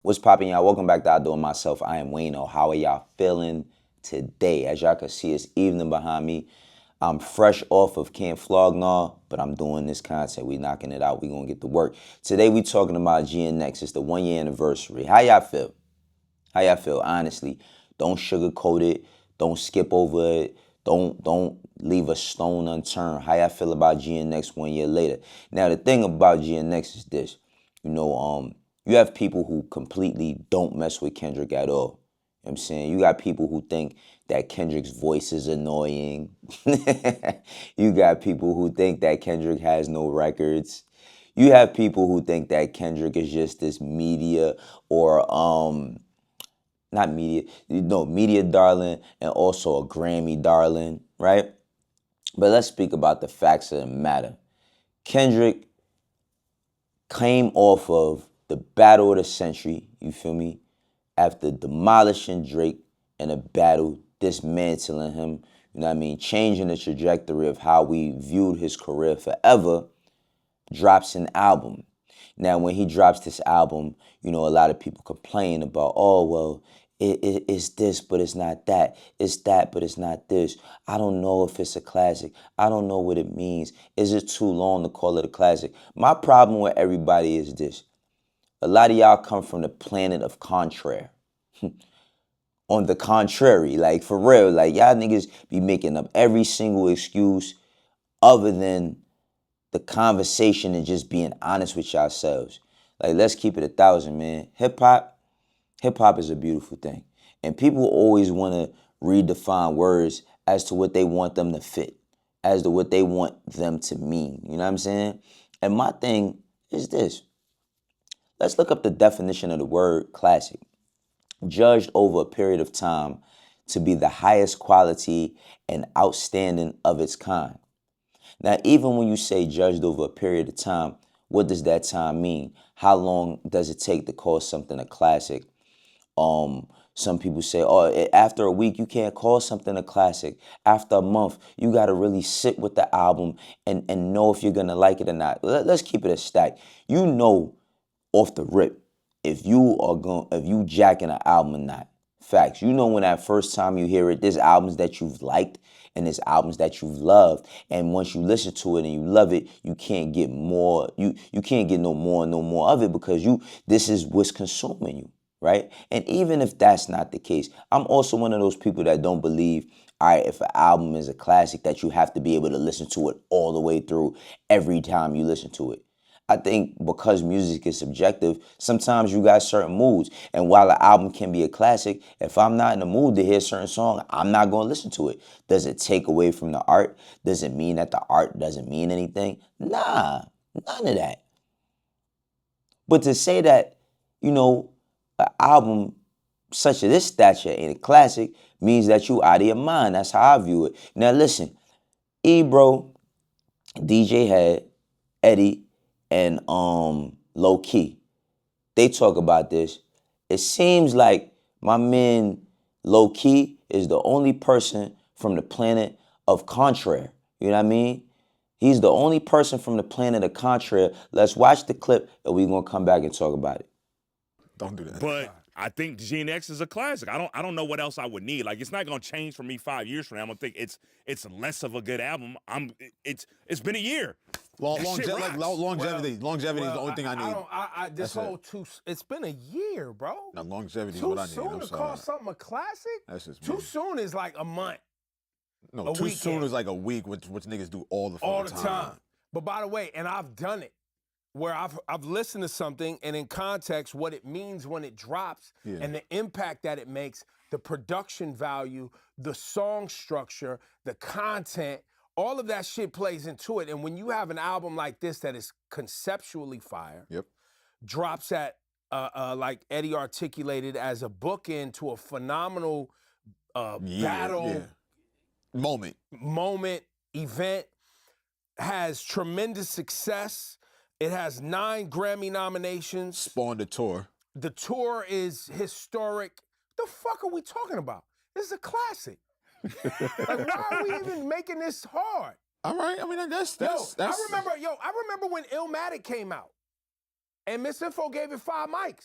What's poppin', y'all? Welcome back to Outdoing Myself. I am Wayno. How are y'all feeling today? As y'all can see, it's evening behind me. I'm fresh off of Camp Flognar, but I'm doing this content. We knocking it out. We gonna get to work. Today we talking about GNX. It's the 1 year anniversary. How y'all feel? How y'all feel? Honestly, don't sugarcoat it. Don't skip over it. Don't leave a stone unturned. How y'all feel about GNX 1 year later? Now the thing about GNX is this. You have people who completely don't mess with Kendrick at all. You know what I'm saying? You got people who think that Kendrick's voice is annoying. You got people who think that Kendrick has no records. You have people who think that Kendrick is just this media or not media, media darling and also a Grammy darling, right? But let's speak about the facts of the matter. Kendrick came off of the battle of the century, you feel me? After demolishing Drake in a battle, dismantling him, you know what I mean? Changing the trajectory of how we viewed his career forever, drops an album. Now, when he drops this album, a lot of people complain about, oh, well, it's this, but it's not that. It's that, but it's not this. I don't know if it's a classic. I don't know what it means. Is it too long to call it a classic? My problem with everybody is this. A lot of y'all come from the planet of contrary. On the contrary, like for real, like y'all niggas be making up every single excuse other than the conversation and just being honest with yourselves. Like, let's keep it 1,000, man. Hip hop is a beautiful thing. And people always want to redefine words as to what they want them to fit, as to what they want them to mean. You know what I'm saying? And my thing is this. Let's look up the definition of the word classic. Judged over a period of time to be the highest quality and outstanding of its kind. Now, even when you say judged over a period of time, what does that time mean? How long does it take to call something a classic? Some people say, oh, after a week, you can't call something a classic. After a month, you got to really sit with the album and know if you're going to like it or not. Let's keep it a stack. You know off the rip if you jacking an album or not. Facts. You know when that first time you hear it, there's albums that you've liked and there's albums that you've loved. And once you listen to it and you love it, you can't get more, you can't get no more of it because this is what's consuming you, right? And even if that's not the case, I'm also one of those people that don't believe, all right, if an album is a classic, that you have to be able to listen to it all the way through every time you listen to it. I think because music is subjective, sometimes you got certain moods. And while an album can be a classic, if I'm not in the mood to hear a certain song, I'm not going to listen to it. Does it take away from the art? Does it mean that the art doesn't mean anything? Nah, none of that. But to say that, an album such as this stature ain't a classic means that you out of your mind. That's how I view it. Now listen, Ebro, DJ Head, Eddie, and Lowkey, they talk about this. It seems like my man Lowkey is the only person from the planet of contrary. You know what I mean? He's the only person from the planet of contrary. Let's watch the clip and we're gonna come back and talk about it. Don't do that. But I think GNX is a classic. I don't know what else I would need. Like it's not gonna change for me 5 years from now. I'm gonna think it's less of a good album. It's been a year. Longevity is the only thing I need. It's been a year, bro. Now, longevity is Too what I need. soon I'm to sorry. call something a classic? That's just Too me. soon is like a month. No, a too weekend. soon is like a week, which niggas do all the time. But by the way, and I've done it, where I've listened to something and in context what it means when it drops and the impact that it makes, the production value, the song structure, the content, all of that shit plays into it. And when you have an album like this that is conceptually fire, drops at like Eddie articulated as a bookend to a phenomenal battle moment, event, has tremendous success. It has 9 Grammy nominations. Spawned a tour. The tour is historic. The fuck are we talking about? This is a classic. Like, why are we even making this hard? All right, I mean that's. I remember when Illmatic came out, and Miss Info gave it 5 mics.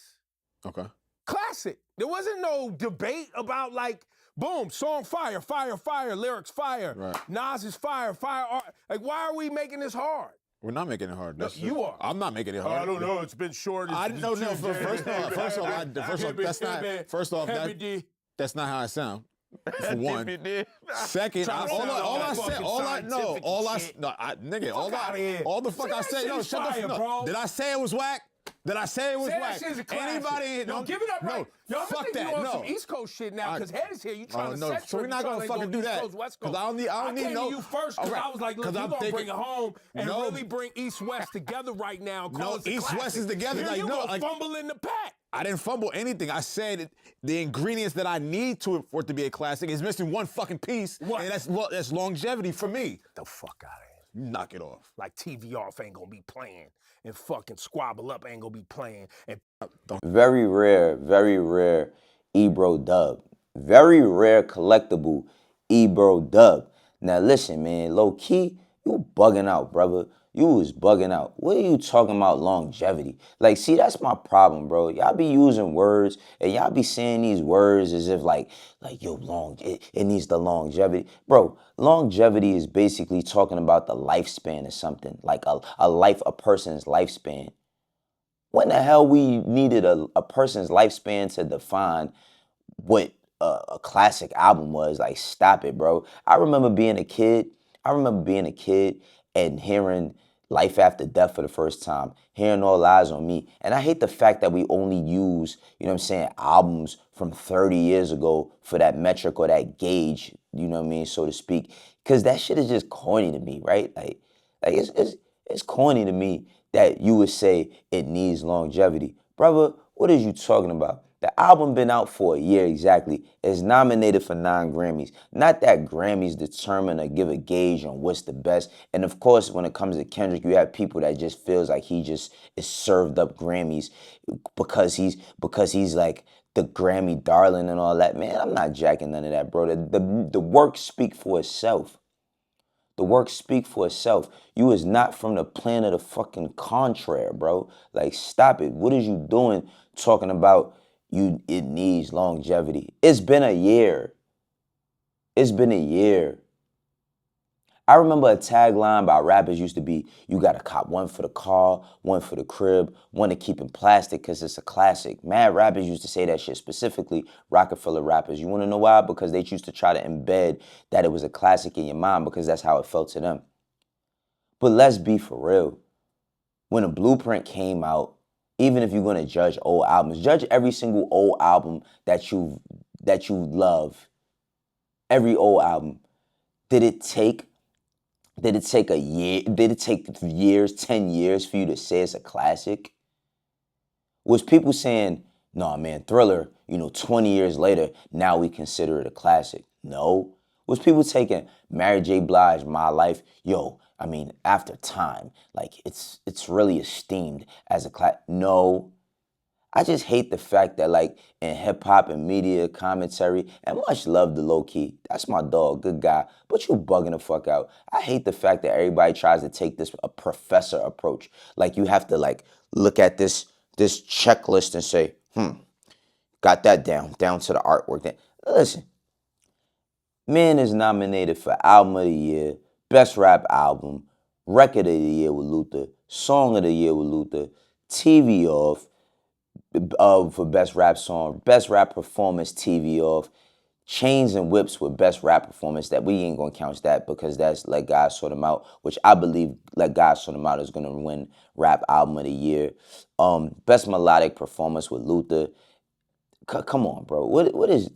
Okay. Classic. There wasn't no debate about like, boom, song fire, fire, fire, lyrics fire. Right. Nas is fire, fire. Like, why are we making this hard? We're not making it hard. No, you are. I'm not making it hard. I don't know. It's been short. I didn't know. No, first off, that's not how I sound. For one. Second, all I said, shut the fuck up. Did I say it was whack? Did I say it was whack? Anybody? No, give it up, right? Y'all fuck think that. you on No. some East Coast shit now because Head is here. You trying to set so we're not gonna fucking do that. West Because Coast. I don't need came no. to you first because I was like, look, you're gonna bring it home and No. really bring East West together right now. No, East West is together. Here Like, you no, go like, fumble in the pack. I didn't fumble anything. I said the ingredients that I need for it to be a classic is missing one fucking piece, What? and that's longevity for me. The fuck out of here. Knock it off. Like TV off ain't gonna be playing, and fucking Squabble Up ain't gonna be playing, and Very rare Ebro dub. Very rare collectible Ebro dub. Now listen, man, low key, you bugging out, brother. You was bugging out. What are you talking about longevity? Like, see, that's my problem, bro. Y'all be using words and y'all be saying these words as if like yo, it needs the longevity. Bro, longevity is basically talking about the lifespan of something, like a person's lifespan. When the hell we needed a person's lifespan to define what a classic album was? Like, stop it, bro. I remember being a kid and hearing Life After Death for the first time, hearing All Eyes on Me. And I hate the fact that we only use, you know what I'm saying, albums from 30 years ago for that metric or that gauge, you know what I mean, so to speak. Because that shit is just corny to me, right? Like it's corny to me that you would say it needs longevity. Brother, what is you talking about? The album been out for a year exactly. It's nominated for 9 Grammys. Not that Grammys determine or give a gauge on what's the best. And of course, when it comes to Kendrick, you have people that just feels like he just is served up Grammys because he's like the Grammy darling and all that. Man, I'm not jacking none of that, bro. The work speak for itself. The work speak for itself. You is not from the planet of fucking Contrary, bro. Like, stop it. What is you doing talking about it needs longevity? It's been a year. It's been a year. I remember a tagline by rappers used to be, you gotta cop one for the car, one for the crib, one to keep in plastic because it's a classic. Mad rappers used to say that shit, specifically Rockefeller rappers. You wanna know why? Because they used to try to embed that it was a classic in your mind because that's how it felt to them. But let's be for real. When a Blueprint came out, even if you're gonna judge old albums, judge every single old album that you love. Every old album. Did it take a year? Did it take years, 10 years for you to say it's a classic? Was people saying, nah, man, Thriller, 20 years later, now we consider it a classic? No. Was people taking Mary J. Blige, My Life, after time, like it's really esteemed as a classic? No. I just hate the fact that, like, in hip-hop and media commentary, and much love to Lowkey, that's my dog, good guy, but you bugging the fuck out. I hate the fact that everybody tries to take this a professor approach. Like, you have to, like, look at this checklist and say, got that down to the artwork. Listen, man is nominated for Album of the Year, Best Rap Album, Record of the Year with Luther, Song of the Year with Luther, TV Off, for Best Rap Song, Best Rap Performance, TV Off, Chains and Whips with Best Rap Performance. That we ain't gonna count that because that's Let God Sort Them Out, which I believe Let God Sort Them Out is gonna win Rap Album of the Year. Best Melodic Performance with Luther. Come on, bro. What is?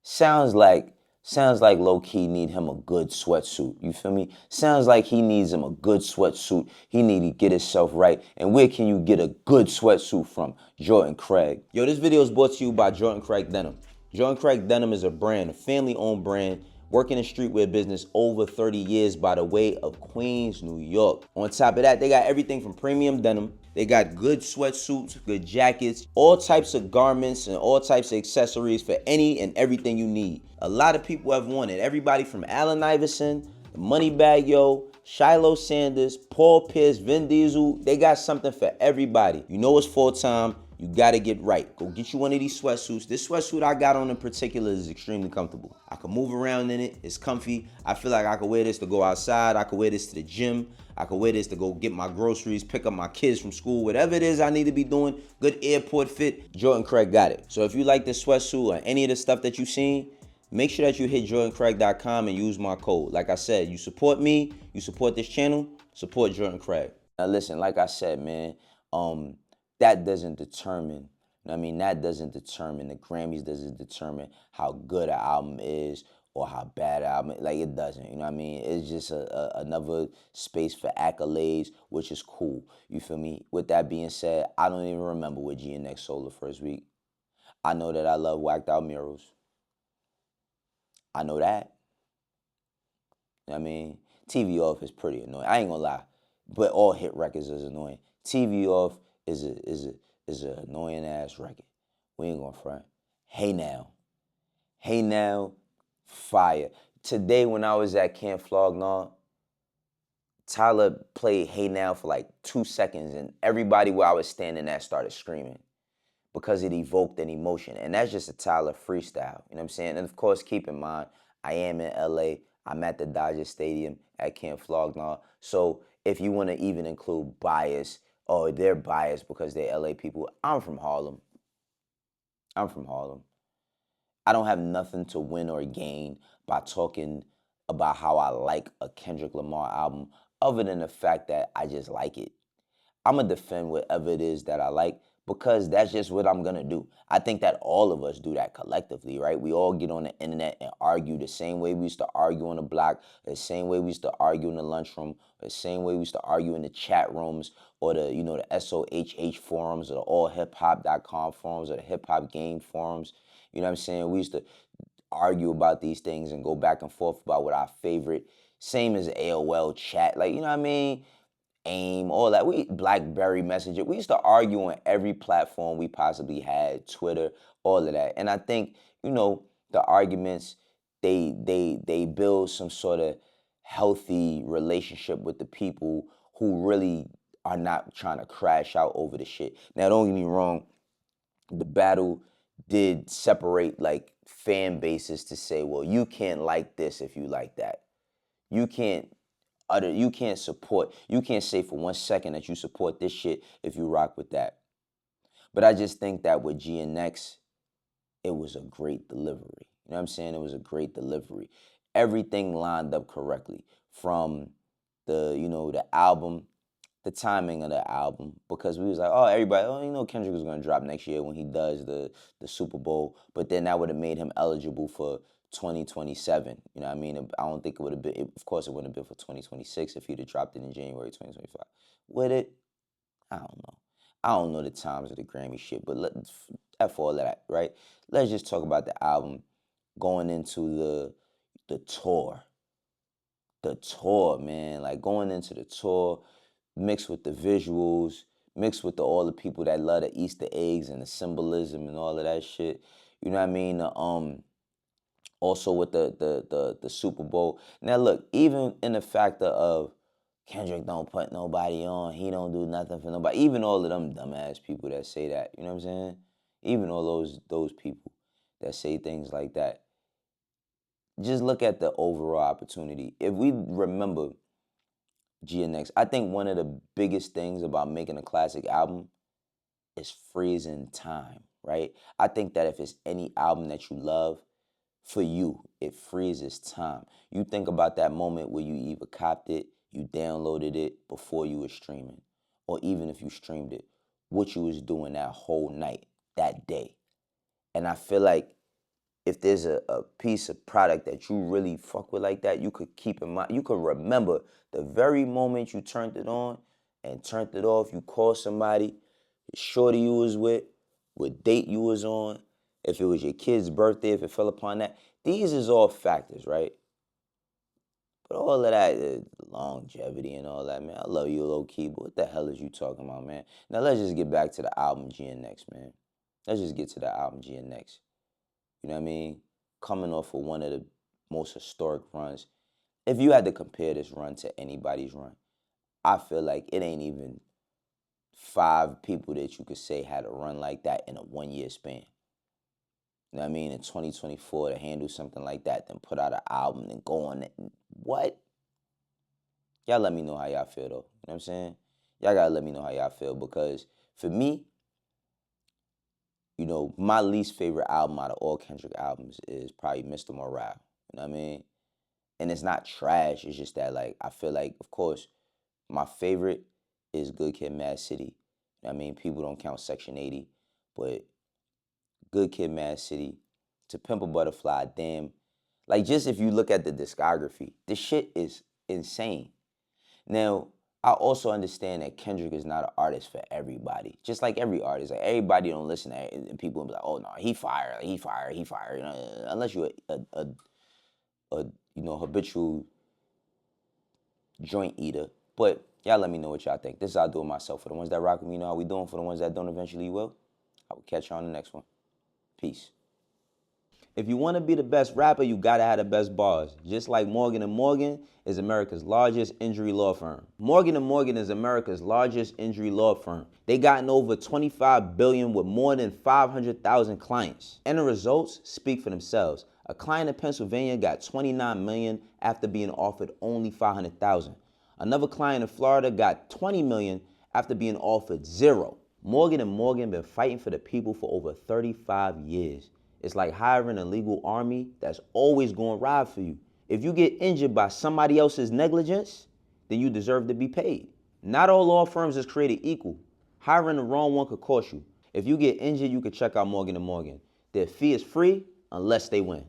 Sounds like Lowkey need him a good sweatsuit. You feel me? Sounds like he needs him a good sweatsuit. He need to get himself right. And where can you get a good sweatsuit from? Jordan Craig. Yo, this video is brought to you by Jordan Craig Denim. Jordan Craig Denim is a brand, a family-owned brand, working in streetwear business over 30 years by the way of Queens, New York. On top of that, they got everything from premium denim. They got good sweatsuits, good jackets, all types of garments and all types of accessories for any and everything you need. A lot of people have wanted. Everybody from Allen Iverson, the Moneybag Yo, Shiloh Sanders, Paul Pierce, Vin Diesel. They got something for everybody. You know it's full time. You gotta get right. Go get you one of these sweatsuits. This sweatsuit I got on in particular is extremely comfortable. I can move around in it. It's comfy. I feel like I could wear this to go outside. I could wear this to the gym. I could wear this to go get my groceries, pick up my kids from school, whatever it is I need to be doing. Good airport fit. Jordan Craig got it. So if you like this sweatsuit or any of the stuff that you've seen, make sure that you hit jordancraig.com and use my code. Like I said, you support me, you support this channel, support Jordan Craig. Now listen, like I said, man, that doesn't determine, that doesn't determine, the Grammys doesn't determine how good an album is or how bad an album is. Like, it doesn't, you know what I mean? It's just another space for accolades, which is cool, you feel me? With that being said, I don't even remember what GNX sold the first week. I know that I love Whacked Out Murals. I know that. You know what I mean? TV Off is pretty annoying. I ain't gonna lie, but all hit records is annoying. TV Off is an annoying ass record. We ain't gonna front. Hey Now, fire. Today when I was at Camp Flog Gnaw, Tyler played Hey Now for like 2 seconds, and everybody where I was standing at started screaming because it evoked an emotion. And that's just a Tyler freestyle, you know what I'm saying? And of course, keep in mind, I am in LA. I'm at the Dodger Stadium at Camp Flog Gnaw. So if you want to even include bias, or they're biased because they're LA people, I'm from Harlem. I don't have nothing to win or gain by talking about how I like a Kendrick Lamar album, other than the fact that I just like it. I'm going to defend whatever it is that I like, because that's just what I'm going to do. I think that all of us do that collectively, right? We all get on the internet and argue the same way we used to argue on the block, the same way we used to argue in the lunchroom, the same way we used to argue in the chat rooms, or the, the SOHH forums, or the allhiphop.com forums, or the hip hop game forums. You know what I'm saying? We used to argue about these things and go back and forth about what our favorite, same as AOL chat, like, you know what I mean? AIM, all that. We BlackBerry Messenger. We used to argue on every platform we possibly had, Twitter, all of that. And I think, the arguments, they build some sort of healthy relationship with the people who really are not trying to crash out over the shit. Now, don't get me wrong, the battle did separate like fan bases to say, well, you can't like this if you like that. You can't say for 1 second that you support this shit if you rock with that. But I just think that with GNX, it was a great delivery. You know what I'm saying? It was a great delivery. Everything lined up correctly, from the album, the timing of the album, because we was like, oh, everybody, Kendrick was gonna drop next year when he does the Super Bowl, but then that would have made him eligible for 2027. You know what I mean? I don't think it would have been, of course it wouldn't have been for 2026 if he'd have dropped it in January 2025. Would it? I don't know. I don't know the times of the Grammy shit, but F all of that, right? Let's just talk about the album going into the tour. The tour, man. Like, going into the tour, mixed with the visuals, mixed with all the people that love the Easter eggs and the symbolism and all of that shit. You know what I mean? Also with the Super Bowl. Now look, even in the factor of Kendrick don't put nobody on, he don't do nothing for nobody, even all of them dumbass people that say that, you know what I'm saying? Even all those people that say things like that. Just look at the overall opportunity. If we remember GNX, I think one of the biggest things about making a classic album is freezing time, right? I think that if it's any album that you love, for you, it freezes time. You think about that moment where you either copped it, you downloaded it before you were streaming, or even if you streamed it, what you was doing that whole night, that day. And I feel like if there's a piece of product that you really fuck with like that, you could keep in mind, you could remember the very moment you turned it on and turned it off. You called somebody, the shorty you was with, what date you was on, if it was your kid's birthday, if it fell upon that. These is all factors, right? But all of that, longevity and all that, man. I love you, Lowkey, but what the hell is you talking about, man? Now let's just get back to the album GNX, man. Let's just get to the album GNX. You know what I mean? Coming off of one of the most historic runs. If you had to compare this run to anybody's run, I feel like it ain't even 5 people that you could say had a run like that in a 1-year span. You know what I mean? In 2024 to handle something like that, then put out an album and go on it. What? Y'all let me know how y'all feel, though. You know what I'm saying? Y'all gotta let me know how y'all feel, because for me, you know, my least favorite album out of all Kendrick albums is probably Mr. Morale. You know what I mean? And it's not trash. It's just that, like, I feel like, of course, my favorite is Good Kid, Mad City. You know what I mean? People don't count Section 80, but Good Kid, Mad City, To Pimp a Butterfly, damn. Like, just if you look at the discography, this shit is insane. Now, I also understand that Kendrick is not an artist for everybody. Just like every artist. Like, everybody don't listen to it, and people be like, oh, no, he fire, he fire, he fire. You know, unless you're a you know, habitual joint eater. But y'all let me know what y'all think. This is how I do it myself. For the ones that rock with me, you know how we doing. For the ones that don't, eventually you will. I will catch you on the next one. Peace. If you want to be the best rapper, you gotta have the best bars. Just like Morgan & Morgan is America's largest injury law firm. Morgan & Morgan is America's largest injury law firm. They gotten over $25 billion with more than 500,000 clients. And the results speak for themselves. A client in Pennsylvania got $29 million after being offered only $500,000. Another client in Florida got $20 million after being offered $0. Morgan & Morgan been fighting for the people for over 35 years. It's like hiring a legal army that's always going to ride for you. If you get injured by somebody else's negligence, then you deserve to be paid. Not all law firms is created equal. Hiring the wrong one could cost you. If you get injured, you could check out Morgan & Morgan. Their fee is free unless they win.